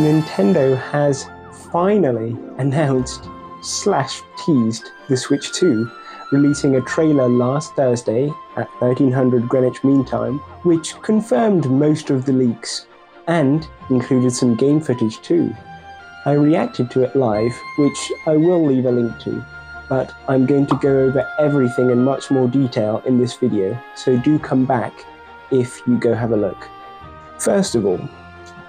Nintendo has finally announced / teased the Switch 2, releasing a trailer last Thursday at 1300 Greenwich Mean Time, which confirmed most of the leaks and included some game footage too. I reacted to it live, which I will leave a link to, but I'm going to go over everything in much more detail in this video, so do come back if you go have a look. First of all,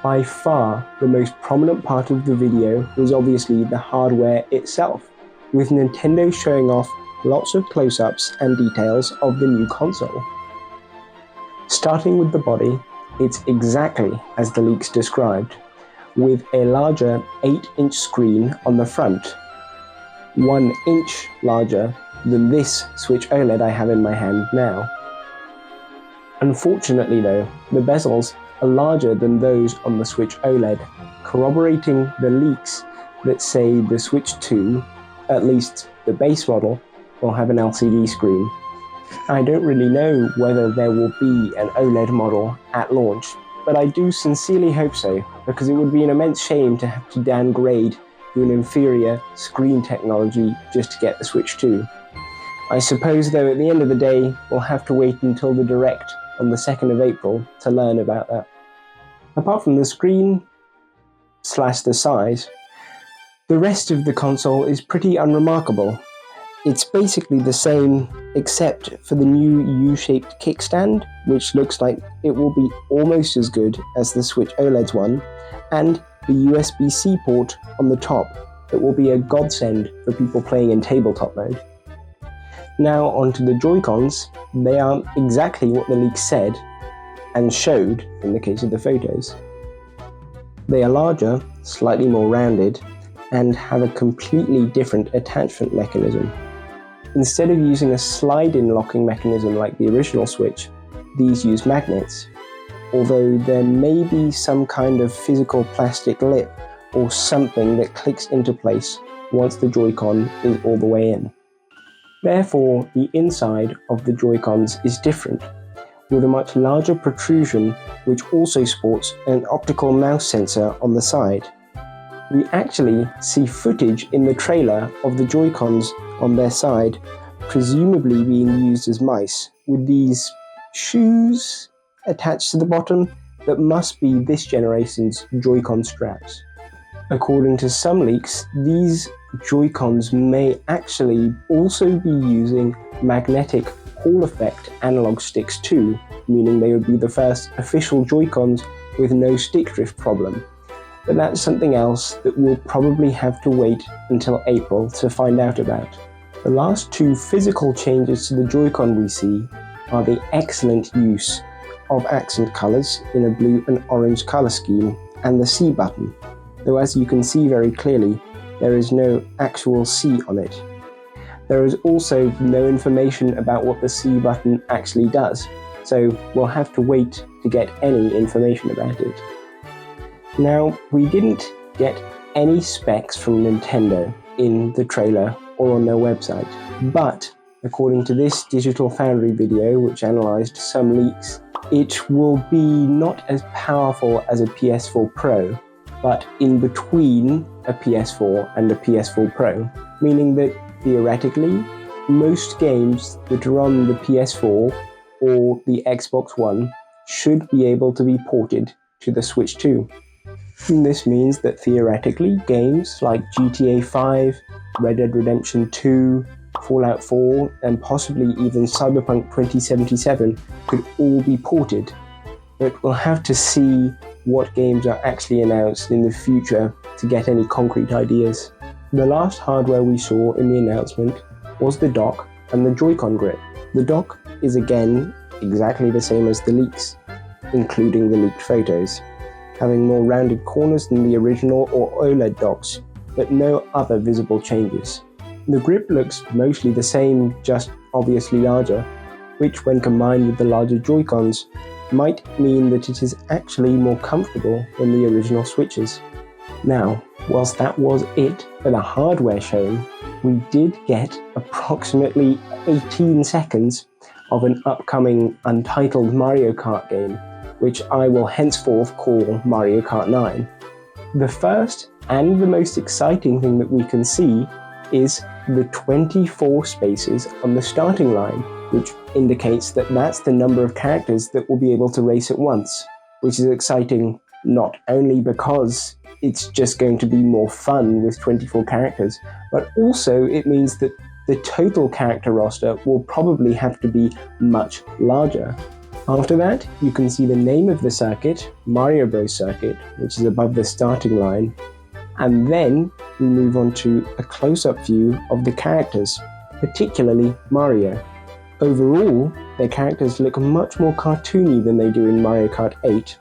by far the most prominent part of the video was obviously the hardware itself, with Nintendo showing off lots of close-ups and details of the new console. Starting with the body, it's exactly as the leaks described, with a larger 8-inch screen on the front, 1 inch larger than this Switch OLED I have in my hand now. Unfortunately though, the bezels are larger than those on the Switch OLED, corroborating the leaks that say the Switch 2, at least the base model, will have an LCD screen. I don't really know whether there will be an OLED model at launch, but I do sincerely hope so, because it would be an immense shame to have to downgrade to an inferior screen technology just to get the Switch 2. I suppose though at the end of the day, we'll have to wait until the Direct on the 2nd of April to learn about that. Apart from the screen / the size, the rest of the console is pretty unremarkable. It's basically the same except for the new U-shaped kickstand, which looks like it will be almost as good as the Switch OLED's one, and the USB-C port on the top that will be a godsend for people playing in tabletop mode. Now onto the Joy-Cons. They are exactly what the leak said and showed in the case of the photos. They are larger, slightly more rounded, and have a completely different attachment mechanism. Instead of using a slide-in locking mechanism like the original Switch, these use magnets, although there may be some kind of physical plastic lip or something that clicks into place once the Joy-Con is all the way in. Therefore, the inside of the Joy-Cons is different, with a much larger protrusion which also sports an optical mouse sensor on the side. We actually see footage in the trailer of the Joy-Cons on their side, presumably being used as mice, with these shoes attached to the bottom that must be this generation's Joy-Con straps. According to some leaks, these Joy-Cons may actually also be using magnetic Hall effect analog sticks too, meaning they would be the first official Joy-Cons with no stick drift problem. But that's something else that we'll probably have to wait until April to find out about. The last two physical changes to the Joy-Con we see are the excellent use of accent colours in a blue and orange colour scheme and the C button, though as you can see very clearly, there is no actual C on it. There is also no information about what the C button actually does, so we'll have to wait to get any information about it. Now, we didn't get any specs from Nintendo in the trailer or on their website, but according to this Digital Foundry video, which analysed some leaks, it will be not as powerful as a PS4 Pro, but in between a PS4 and a PS4 Pro, meaning that theoretically, most games that are on the PS4 or the Xbox One should be able to be ported to the Switch 2. And this means that theoretically, games like GTA 5, Red Dead Redemption 2, Fallout 4, and possibly even Cyberpunk 2077 could all be ported. But we'll have to see what games are actually announced in the future to get any concrete ideas. The last hardware we saw in the announcement was the dock and the Joy-Con grip. The dock is again exactly the same as the leaks, including the leaked photos, having more rounded corners than the original or OLED docks, but no other visible changes. The grip looks mostly the same, just obviously larger, which when combined with the larger Joy-Cons might mean that it is actually more comfortable than the original Switches. Now, whilst that was it for the hardware shown, we did get approximately 18 seconds of an upcoming untitled Mario Kart game, which I will henceforth call Mario Kart 9. The first and the most exciting thing that we can see is the 24 spaces on the starting line, which indicates that that's the number of characters that will be able to race at once, which is exciting not only because it's just going to be more fun with 24 characters, but also it means that the total character roster will probably have to be much larger. After that, you can see the name of the circuit, Mario Bros. Circuit, which is above the starting line, and then we move on to a close-up view of the characters, particularly Mario. Overall, their characters look much more cartoony than they do in Mario Kart 8,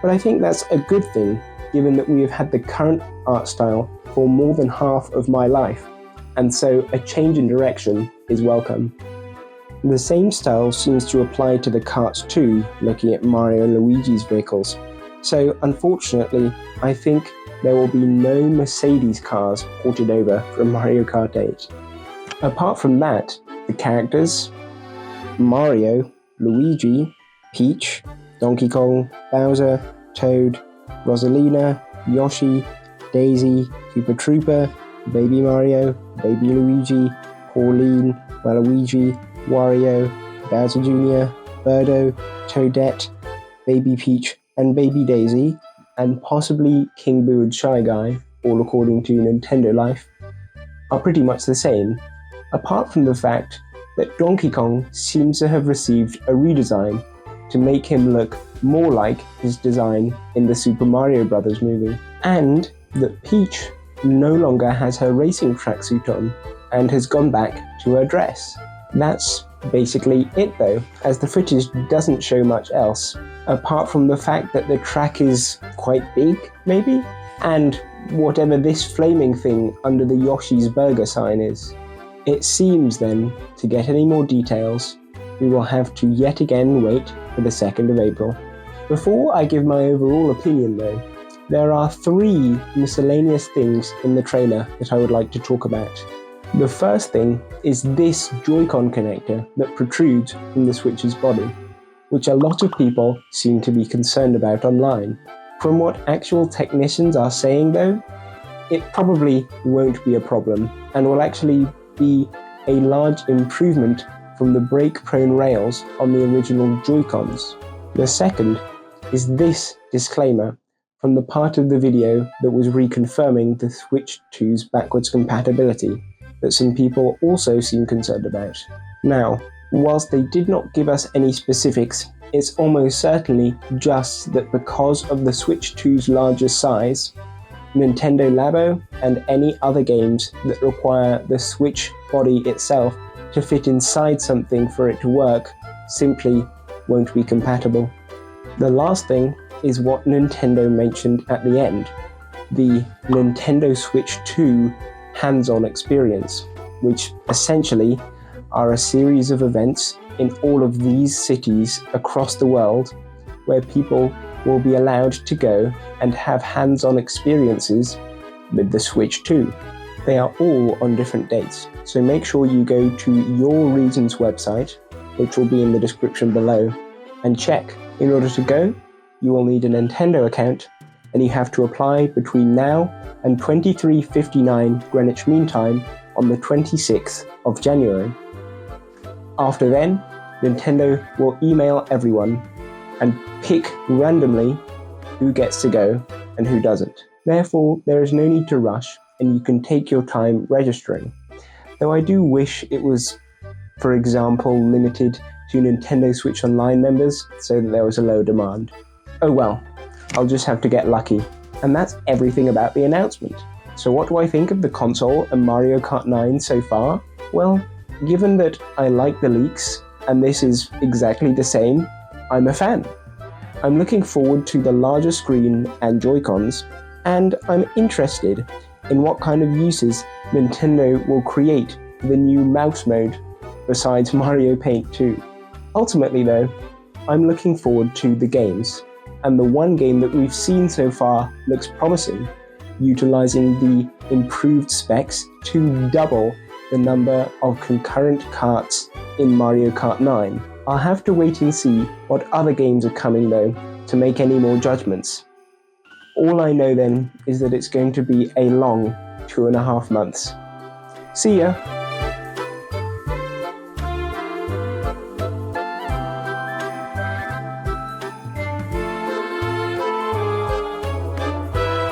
but I think that's a good thing, given that we have had the current art style for more than half of my life, and so a change in direction is welcome. The same style seems to apply to the karts too, looking at Mario and Luigi's vehicles. So unfortunately, I think there will be no Mercedes cars ported over from Mario Kart 8. Apart from that, the characters, Mario, Luigi, Peach, Donkey Kong, Bowser, Toad, Rosalina, Yoshi, Daisy, Koopa Troopa, Baby Mario, Baby Luigi, Pauline, Waluigi, Wario, Bowser Jr., Birdo, Toadette, Baby Peach, and Baby Daisy, and possibly King Boo and Shy Guy, all according to Nintendo Life, are pretty much the same, apart from the fact that Donkey Kong seems to have received a redesign to make him look more like his design in the Super Mario Bros. Movie, and that Peach no longer has her racing tracksuit on and has gone back to her dress. That's basically it though, as the footage doesn't show much else, apart from the fact that the track is quite big, maybe? And whatever this flaming thing under the Yoshi's Burger sign is. It seems then, to get any more details, we will have to yet again wait for the 2nd of April. Before I give my overall opinion though, there are 3 miscellaneous things in the trailer that I would like to talk about. The first thing is this Joy-Con connector that protrudes from the Switch's body, which a lot of people seem to be concerned about online. From what actual technicians are saying though, it probably won't be a problem and will actually be a large improvement from the break-prone rails on the original Joy-Cons. The second is this disclaimer from the part of the video that was reconfirming the Switch 2's backwards compatibility that some people also seem concerned about. Now, whilst they did not give us any specifics, it's almost certainly just that because of the Switch 2's larger size, Nintendo Labo and any other games that require the Switch body itself to fit inside something for it to work simply won't be compatible. The last thing is what Nintendo mentioned at the end, the Nintendo Switch 2 hands-on experience, which essentially are a series of events in all of these cities across the world where people will be allowed to go and have hands-on experiences with the Switch 2. They are all on different dates, so make sure you go to Your Reasons website, which will be in the description below, and check. In order to go, you will need a Nintendo account, and you have to apply between now and 23:59 Greenwich Mean Time on the 26th of January. After then, Nintendo will email everyone and pick randomly who gets to go and who doesn't. Therefore, there is no need to rush and you can take your time registering. Though I do wish it was, for example, limited to Nintendo Switch Online members so that there was a low demand. Oh well, I'll just have to get lucky. And that's everything about the announcement. So what do I think of the console and Mario Kart 9 so far? Well, given that I like the leaks, and this is exactly the same, I'm a fan. I'm looking forward to the larger screen and Joy-Cons, and I'm interested in what kind of uses Nintendo will create for the new mouse mode besides Mario Paint 2. Ultimately though, I'm looking forward to the games, and the one game that we've seen so far looks promising, utilizing the improved specs to double the number of concurrent karts in Mario Kart 9. I'll have to wait and see what other games are coming though to make any more judgments. All I know then is that it's going to be a long 2.5 months. See ya!